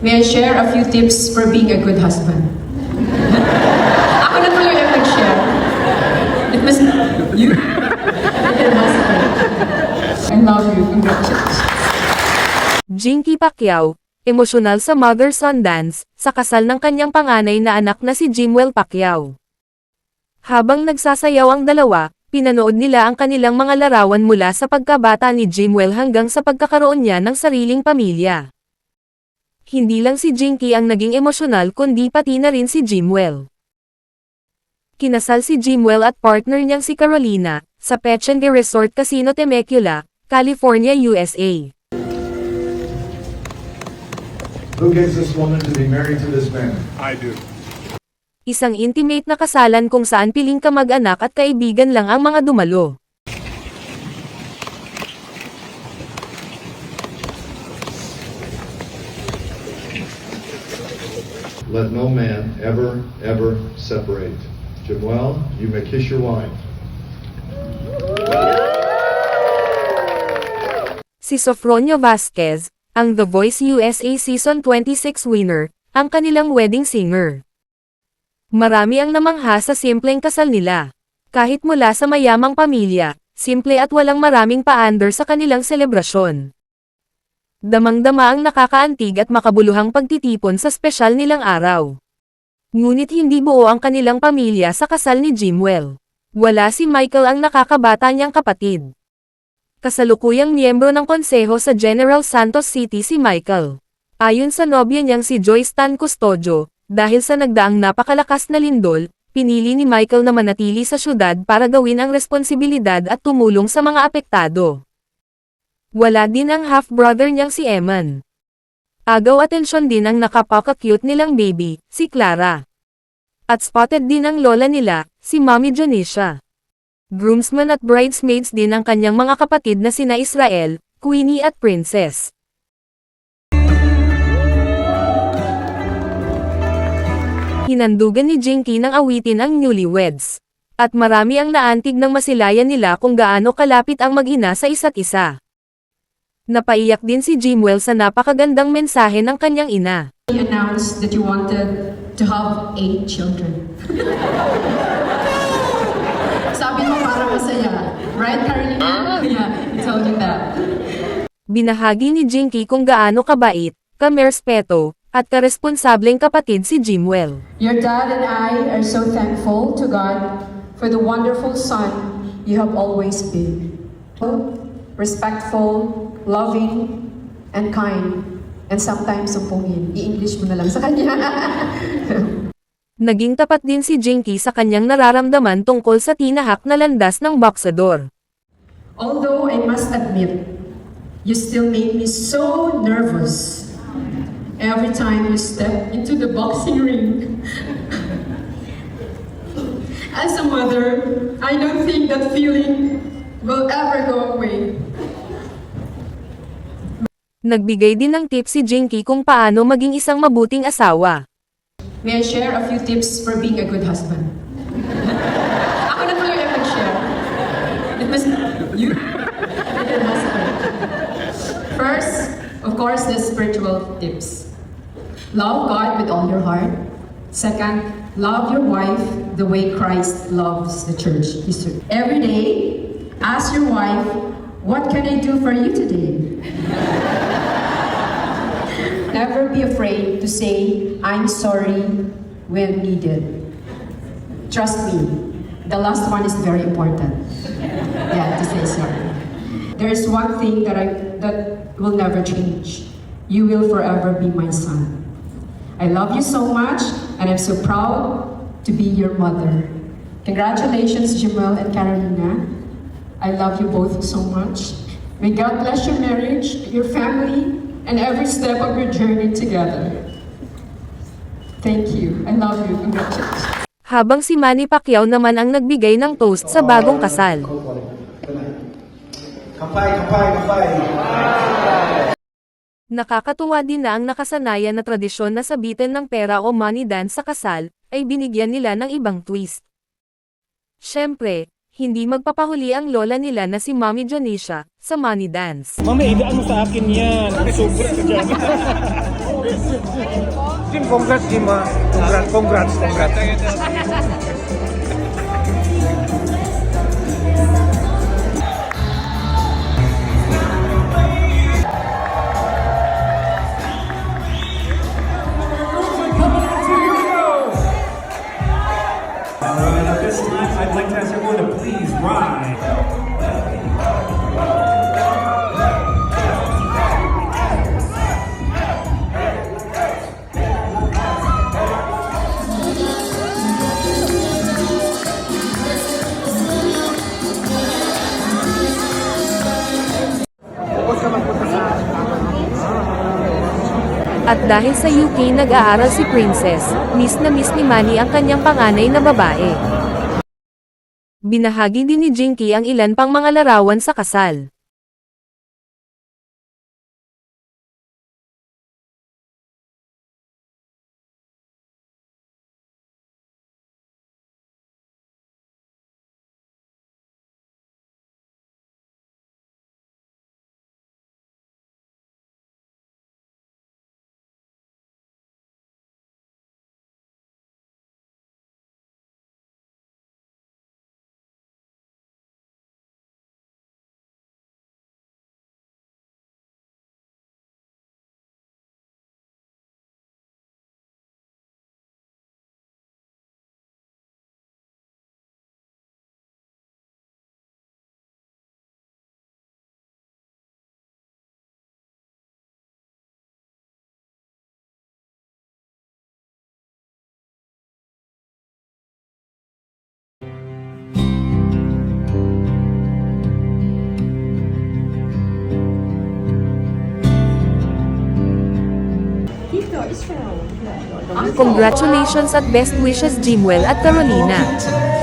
May I share a few tips for being a good husband? Ako na tuloy ang nag-share. It was you. A good husband. I love you. Congratulations. Jinky Pacquiao, emosyonal sa mother-son dance, sa kasal ng kanyang panganay na anak na si Jimwell Pacquiao. Habang nagsasayaw ang dalawa, pinanood nila ang kanilang mga larawan mula sa pagkabata ni Jimwell hanggang sa pagkakaroon niya ng sariling pamilya. Hindi lang si Jinky ang naging emosyonal kundi pati na rin si Jimwell. Kinasal si Jimwell at partner niyang si Carolina, sa Pechanga Resort Casino Temecula, California, USA. Who gets this woman to be married to this man? I do. Isang intimate na kasalan kung saan piling kamag-anak at kaibigan lang ang mga dumalo. Let no man ever separate. Jimwell, you may kiss your wife. Si Sofronio Vasquez, ang The Voice USA Season 26 winner, ang kanilang wedding singer. Marami ang namangha sa simpleng kasal nila. Kahit mula sa mayamang pamilya, simple at walang maraming paandar sa kanilang selebrasyon. Damang-dama ang nakakaantig at makabuluhang pagtitipon sa espesyal nilang araw. Ngunit hindi buo ang kanilang pamilya sa kasal ni Jimwell. Wala si Michael, ang nakakabata niyang kapatid. Kasalukuyang miyembro ng konseho sa General Santos City si Michael. Ayon sa nobya niyang si Joyce Tan Custodio, dahil sa nagdaang napakalakas na lindol, pinili ni Michael na manatili sa syudad para gawin ang responsibilidad at tumulong sa mga apektado. Wala din ang half-brother niyang si Eman. Agaw atensyon din ang nakapaka-cute nilang baby, si Clara. At spotted din ang lola nila, si Mommy Janisha. Groomsmen at bridesmaids din ang kanyang mga kapatid na sina Israel, Queenie at Princess. Hinandugan ni Jinky ng awitin ang newlyweds. At marami ang naantig ng masilayan nila kung gaano kalapit ang mag-ina sa isa't isa. Napaiyak din si Jimwell sa napakagandang mensahe ng kanyang ina. You announced that you wanted to have 8 children. Sabi mo parang masaya. Right, Carolina? Yeah, he told you that. Binahagi ni Jinky kung gaano kabait, kamerespeto, at karesponsableng kapatid si Jimwell. Your dad and I are so thankful to God for the wonderful son you have always been. Respectful, loving, and kind, and sometimes sumpungin. I-English mo na lang sa kanya. Naging tapat din si Jinky sa kanyang nararamdaman tungkol sa tinahak na landas ng boksador. Although I must admit, you still made me so nervous every time you step into the boxing ring. As a mother, I don't think that feeling will ever go away. Nagbigay din ng tips si Jinky kung paano maging isang mabuting asawa. May I share a few tips for being a good husband? Ako na tuloy ang nag-share. It was you. A good husband. First, of course, the spiritual tips. Love God with all your heart. Second, love your wife the way Christ loves the church. Every day, ask your wife, what can I do for you today? Never be afraid to say, I'm sorry when needed. Trust me, the last one is very important. Yeah, to say sorry. There is one thing that will never change. You will forever be my son. I love you so much, and I'm so proud to be your mother. Congratulations, Jimwell and Carolina. I love you both so much. May God bless your marriage, your family, and every step of your journey together. Thank you. I love you. Congratulations. Habang si Manny Pacquiao naman ang nagbigay ng toast sa bagong kasal. Kapay, kapay, kapay. Nakakatuwa din na ang nakasanayan na tradisyon na sabitan ng pera o money dance sa kasal, ay binigyan nila ng ibang twist. Siyempre, hindi magpapahuli ang lola nila na si Mommy Janisha, sa money dance. Mami, idaan mo sa akin yan. Sobra ka dyan. Jim, congrats, Jim, ha? Congrats. Alright, at this time, I'd like to ask everyone to please rise. At dahil sa UK nag-aaral si Princess, miss na miss ni Manny ang kanyang panganay na babae. Binahagi din ni Jinky ang ilan pang mga larawan sa kasal. Congratulations at best wishes Jimwell at Carolina.